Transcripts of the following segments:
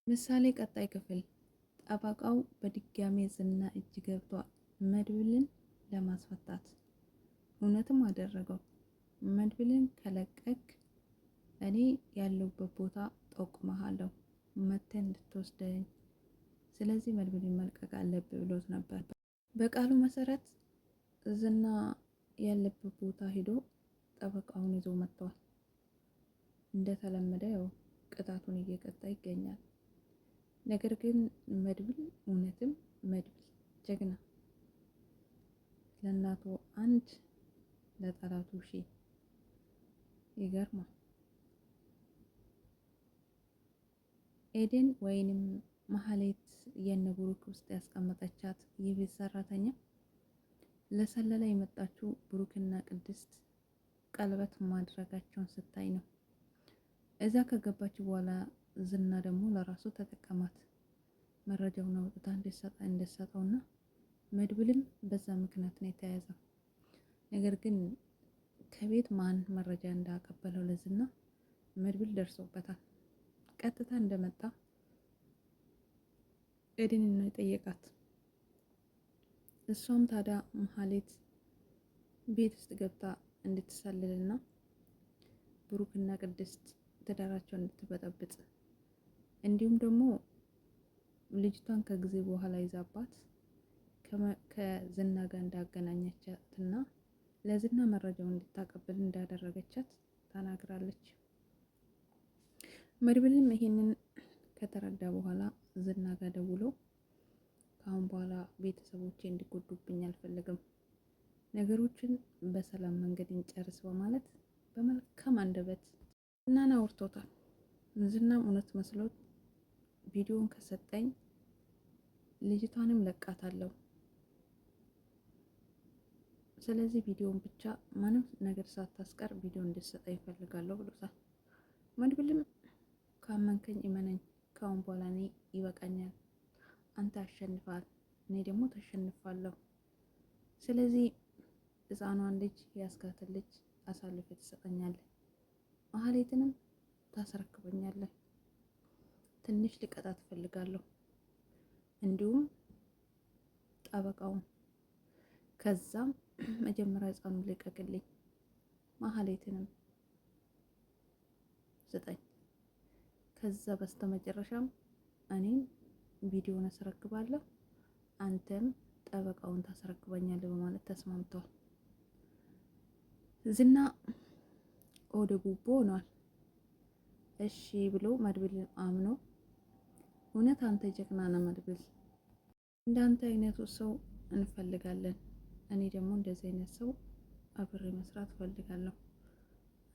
ምሳሌ ቀጣይ ክፍል። ጠበቃው በድጋሜ ዝና እጅ ገብቷል መድብልን ለማስፈታት። እውነትም አደረገው። መድብልን ከለቀቅ እኔ ያለሁበት ቦታ ጠቁመሃለሁ መተህ እንድትወስደኝ፣ ስለዚህ መድብልን መልቀቅ አለብህ ብሎት ነበር። በቃሉ መሰረት ዝና ያለበት ቦታ ሄዶ ጠበቃውን ይዞ መጥቷል። እንደተለመደ ያው ቅጣቱን እየቀጣ ይገኛል። ነገር ግን መድብል እውነትም መድብል ጀግና፣ ለእናቱ አንድ ለጠላቱ ሺህ። ይገርማል። ኤደን ወይንም መሀሌት የነብሩክ ውስጥ ያስቀመጠቻት የቤት ሰራተኛ ለሰለላ የመጣችው ብሩክና ቅድስት ቀለበት ማድረጋቸውን ስታይ ነው። እዛ ከገባች በኋላ ዝና ደግሞ ለራሱ ተጠቀማት። መረጃውን አውጥታ እንድትሰጠውና መድብልም በዛ ምክንያት ነው የተያዘው። ነገር ግን ከቤት ማን መረጃ እንዳቀበለው ለዝና መድብል ደርሶበታል። ቀጥታ እንደመጣ ኤደንን ነው የጠየቃት። እሷም ታዲያ መሀሌት ቤት ውስጥ ገብታ እንድትሰልልና ብሩክና ቅድስት ትዳራቸውን እንድትበጠብጥ እንዲሁም ደግሞ ልጅቷን ከጊዜ በኋላ ይዛባት ከዝና ጋር እንዳገናኘቻትና ለዝና መረጃውን እንድታቀብል እንዳደረገቻት ተናግራለች። መድብልም ይሄንን ከተረዳ በኋላ ዝና ጋር ደውሎ ከአሁን በኋላ ቤተሰቦቼ እንዲጎዱብኝ አልፈልግም፣ ነገሮችን በሰላም መንገድ እንጨርስ በማለት በመልካም አንደበት ዝናን አውርቶታል። ዝናም እውነት መስሎት ቪዲዮን ከሰጠኝ ልጅቷንም ለቃታለሁ፣ ስለዚህ ቪዲዮን ብቻ ምንም ነገር ሳታስቀር ቪዲዮ እንድትሰጠኝ ይፈልጋለሁ ብሎታል። መድብልም ካመንከኝ እመነኝ፣ ካሁን በኋላ እኔ ይበቃኛል፣ አንተ አሸንፋል፣ እኔ ደግሞ ተሸንፋለሁ፣ ስለዚህ ህፃኗን ልጅ ያስጋትን ልጅ አሳልፈ ትሰጠኛለህ፣ መሀሌትንም ታስረክበኛለህ፣ ትንሽ ልቀጣት ትፈልጋለሁ፣ እንዲሁም ጠበቃውን፣ ከዛም መጀመሪያ ህፃኑን ልቀቅልኝ፣ መሀሌትንም ስጠኝ፣ ከዛ በስተመጨረሻም እኔም ቪዲዮውን አስረክባለሁ፣ አንተም ጠበቃውን ታስረክበኛለህ በማለት ተስማምተዋል። ዝና ወደ ጉቦ ሆኗል። እሺ ብሎ መድብል አምኖ፣ እውነት አንተ ጀግና ነህ መድብል፣ እንዳንተ አይነቱ ሰው እንፈልጋለን፣ እኔ ደግሞ እንደዚህ አይነት ሰው አብሬ መስራት እፈልጋለሁ፣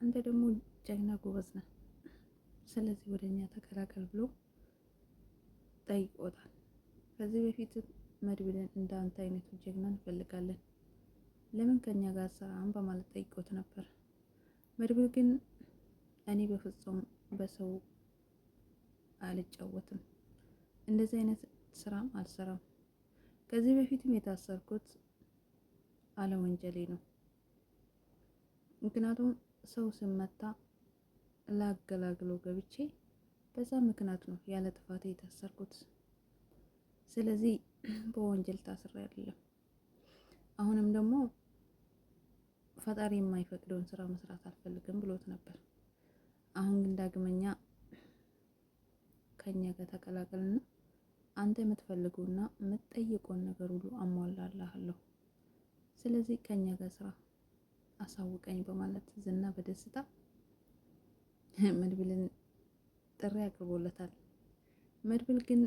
አንተ ደግሞ ጀግና ጎበዝ ነህ፣ ስለዚህ ወደኛ ተቀላቀል ብሎ ጠይቆታል። ከዚህ በፊት መድብልን እንዳንተ አይነቱ ጀግና እንፈልጋለን፣ ለምን ከኛ ጋር ሰራን በማለት ጠይቆት ነበር። መድብል ግን እኔ በፍጹም በሰው አልጫወትም፣ እንደዚህ አይነት ስራም አልሰራም፣ ከዚህ በፊትም የታሰርኩት አለ ወንጀሌ ነው፣ ምክንያቱም ሰው ስመታ ላገላግሎ ገብቼ በዛ ምክንያት ነው ያለ ጥፋቴ የታሰርኩት፣ ስለዚህ በወንጀል ታስሬ አይደለም። አሁንም ደግሞ ፈጣሪ የማይፈቅደውን ስራ መስራት አልፈልግም ብሎት ነበር። አሁን ግን ዳግመኛ ከኛ ጋር ተቀላቀልና አንተ የምትፈልገውና የምትጠይቀውን ነገር ሁሉ አሟላልሃለሁ፣ ስለዚህ ከኛ ጋር ስራ አሳውቀኝ በማለት ዝና በደስታ መድብልን ጥሪ አቅርቦለታል። መድብል ግን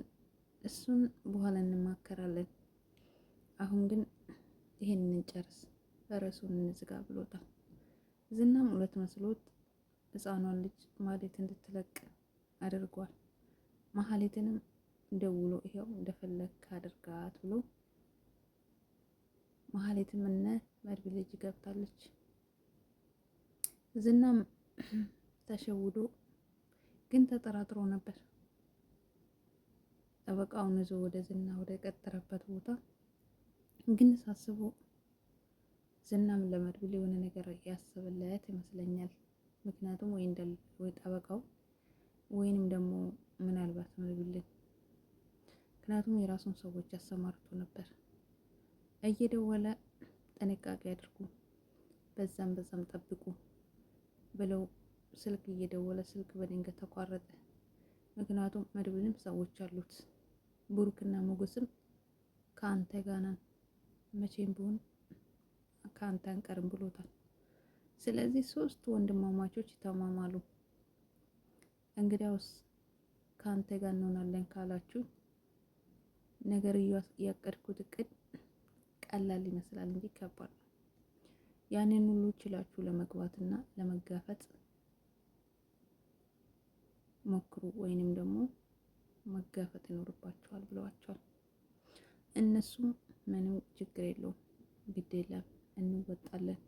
እሱን በኋላ እንማከራለን፣ አሁን ግን ይሄንን እንጨርስ፣ ርዕሱን እንዝጋ ብሎታል። ዝናም እውነት መስሎት ህፃኗን ልጅ መሀሌት እንድትለቅ አድርጓል። መሀሌትንም ደውሎ ይሄው እንደፈለክ አድርጋት ብሎ መሀሌትም እነ መድብል ልጅ ገብታለች። ዝናም ተሸውዶ ግን ተጠራጥሮ ነበር። ጠበቃውን ይዞ ወደ ዝና ወደ ቀጠረበት ቦታ ግን ሳስበው ዝናም ለመድብል የሆነ ነገር ያስብለት ይመስለኛል። ምክንያቱም ወይ ጠበቃው ወይንም ደግሞ ምናልባት መድብልን፣ ምክንያቱም የራሱን ሰዎች አሰማርቶ ነበር። እየደወለ ጥንቃቄ አድርጉ፣ በዛም ጠብቁ ብለው ስልክ እየደወለ ስልክ በድንገት ተቋረጠ። ምክንያቱም መድብልም ሰዎች አሉት፣ ብሩክና ሞገስም ከአንተ ጋር ነን፣ መቼም ቢሆን ከአንተ አንቀርም ብሎታል። ስለዚህ ሶስቱ ወንድማማቾች ይተማማሉ። እንግዲያውስ ከአንተ ጋር እንሆናለን ካላችሁ ነገር ያቀድኩት እቅድ ቀላል ይመስላል እንጂ ከባድ ነው። ያንን ሁሉ ችላችሁ ለመግባትና ለመጋፈጥ ሞክሩ፣ ወይንም ደግሞ መጋፈጥ ይኖርባቸዋል ብለዋቸዋል። እነሱም ምንም ችግር የለውም ግድ የለም እንወጣለን፣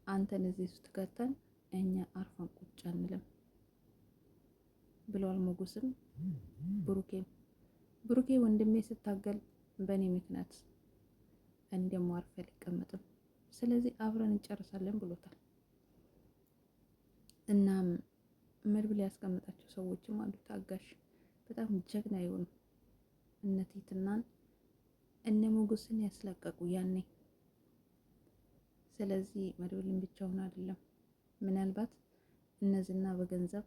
አንተን እዚህ ውስጥ ከተን እኛ አርፈን ቁጭ አንልም ብለዋል። ሞገስም ብሩኬ ወንድሜ ስታገል በእኔ ምክንያት እንደሞ አርፌ አልቀመጥም፣ ስለዚህ አብረን እንጨርሳለን ብሎታል። እናም መድብል ያስቀመጣቸው ሰዎችም አሉ ታጋሽ፣ በጣም ጀግና የሆኑ እነ ቲትናን እነ ሞገስን ያስለቀቁ ያኔ። ስለዚህ መድብልን ብቻውን አይደለም፣ ምናልባት እነዚህና በገንዘብ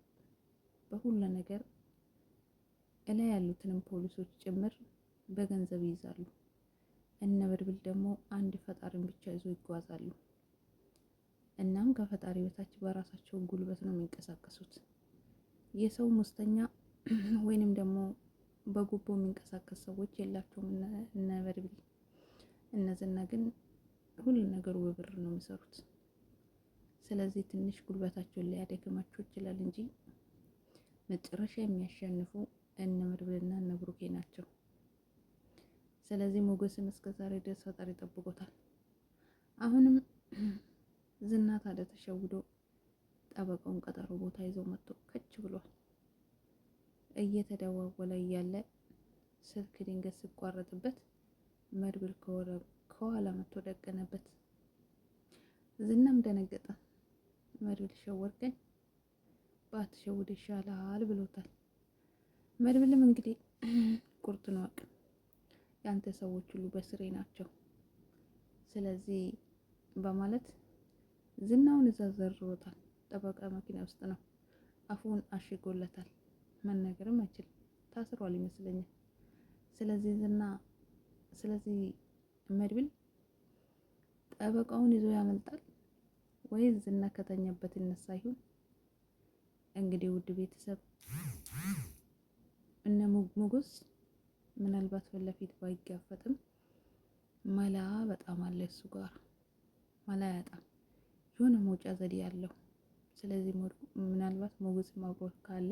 በሁሉ ነገር እላይ ያሉትንም ፖሊሶች ጭምር በገንዘብ ይይዛሉ። እነ መድብል ደግሞ አንድ ፈጣሪን ብቻ ይዞ ይጓዛሉ። እናም ከፈጣሪ በታች በራሳቸው ጉልበት ነው የሚንቀሳቀሱት። የሰው ሙስተኛ ወይንም ደግሞ በጉቦ የሚንቀሳቀስ ሰዎች የላቸውም እነ መድብል። እነዚህና ግን ሁሉ ነገሩ በብር ነው የሚሰሩት። ስለዚህ ትንሽ ጉልበታቸውን ሊያደክማቸው ይችላል እንጂ መጨረሻ የሚያሸንፉ እነ መድብልና እነ ብሩኬ ናቸው። ስለዚህ ሞገስን እስከዛሬ ድረስ ፈጣሪ ጠብቆታል። አሁንም ዝና ታዲያ ተሸውዶ ጠበቃውን ቀጠሮ ቦታ ይዘው መጥቶ ከች ብሏል። እየተደዋወለ እያለ ስልክ ድንገት ሲቋረጥበት መድብል ከኋላ መጥቶ ደቀነበት። ዝናም ደነገጠ። መድብል ሸወርከኝ፣ ባትሸውድ ይሻላል ብሎታል። መድብልም እንግዲህ ቁርጡን ወቅ፣ ያንተ ሰዎች ሁሉ በስሬ ናቸው፣ ስለዚህ በማለት ዝናውን እዛ ዘርሮታል። ጠበቃ መኪና ውስጥ ነው፣ አፉን አሽጎለታል። መናገርም አይችልም፣ ታስሯል ይመስለኛል። ስለዚህ መድብል ጠበቃውን ይዞ ያመልጣል ወይ ዝና ከተኛበት ይነሳ ይሁን? እንግዲህ ውድ ቤተሰብ እነ ሞገስ ምናልባት ፊት ለፊት ባይጋፈጥም መላ በጣም አለ፣ እሱ ጋር መላ ያጣም የሆነ መውጫ ዘዴ ያለው። ስለዚህ ምናልባት ሞገስ ማብሮት ካለ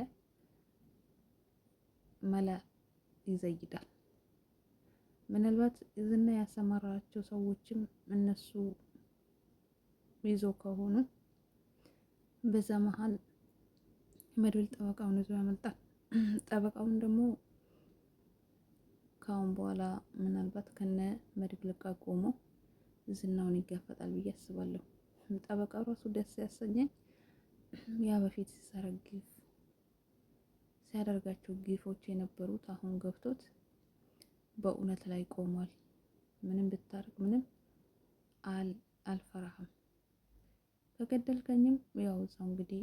መላ ይዘይዳል። ምናልባት ዝና ያሰማራቸው ሰዎችም እነሱ ይዞ ከሆኑ በዛ መሀል መድብል ጠበቃውን ይዞ ያመልጣል። ጠበቃውን ደግሞ ካሁን በኋላ ምናልባት ከነ መድብል ጋር ቆሞ ዝናውን ይጋፈጣል ብዬ አስባለሁ። ጠበቃው ራሱ ደስ ያሰኘኝ ያ በፊት ሲያደርጋቸው ግፎች የነበሩት አሁን ገብቶት በእውነት ላይ ቆሟል። ምንም ብታርግ ምንም አልፈራህም፣ ከገደልከኝም ያው እዛው እንግዲህ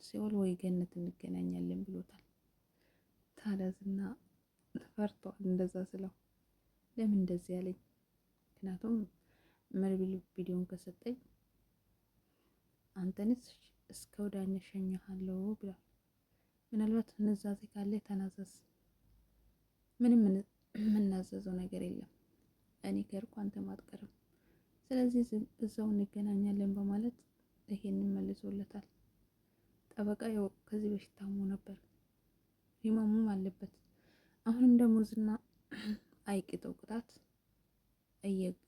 ሲኦል ወይ ገነት እንገናኛለን ብሎታል። ታዲያ ዝና ፈርቷል እንደዛ ስለው። ለምን እንደዚህ ያለኝ? ምክንያቱም መድብል ቪዲዮን ከሰጠኝ አንተንስ እስከ ወዳኛ ሸኛለሁ ብሏል። ምናልባት ንዛዜ ካለ ተናዘዝ። ምንም የምናዘዘው ነገር የለም፣ እኔ ከርኩ አንተ ማጥቀርም፣ ስለዚህ እዛው እንገናኛለን በማለት ይሄንን መልሶለታል። ጠበቃ ያው ከዚህ በፊት ታሞ ነበር፣ ህመሙም አለበት። አሁንም ደግሞ ዝና አይቅጠው ቅጣት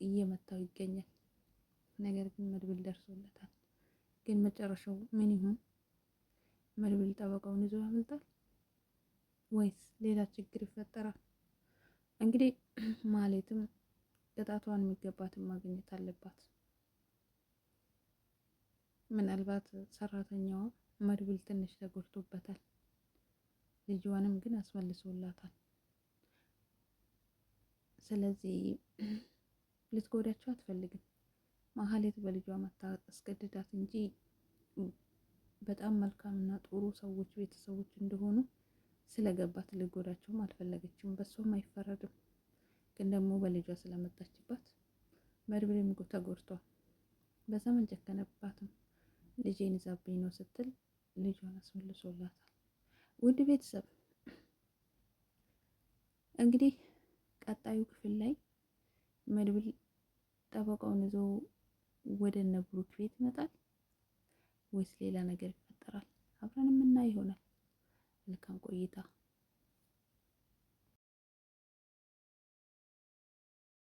እየመታው ይገኛል። ነገር ግን መድብል ደርሶለታል። ግን መጨረሻው ምን ይሁን? መድብል ጠበቃውን ይዞ ያመልጣል ወይስ ሌላ ችግር ይፈጠራል? እንግዲህ ማለትም ቅጣቷን የሚገባትን ማግኘት አለባት። ምናልባት ሰራተኛዋ መድብል ትንሽ ተጎድቶበታል። ልጇንም ግን አስመልሶላታል። ስለዚህ ልትጎዳቸው አትፈልግም። ማህሌት በልጇ መታ አስገድዳት እንጂ በጣም መልካምና ጥሩ ሰዎች ቤተሰቦች እንደሆኑ ስለገባት ልጎዳቸውም አልፈለገችም። በሷም አይፈረድም። ግን ደግሞ በልጇ ስለመጣችባት መድብልም ተጎድቷል። በዛም አልጨከነባትም። ልጄን ይዛብኝ ነው ስትል ልጇን አስመልሶላታል። ውድ ቤተሰብ እንግዲህ ቀጣዩ ክፍል ላይ መድብል ጠበቃውን ይዞ ወደ እነ ብሩክ ቤት ይመጣል ወይስ ሌላ ነገር ይፈጠራል? አብረን የምናይ ይሆናል። መልካም ቆይታ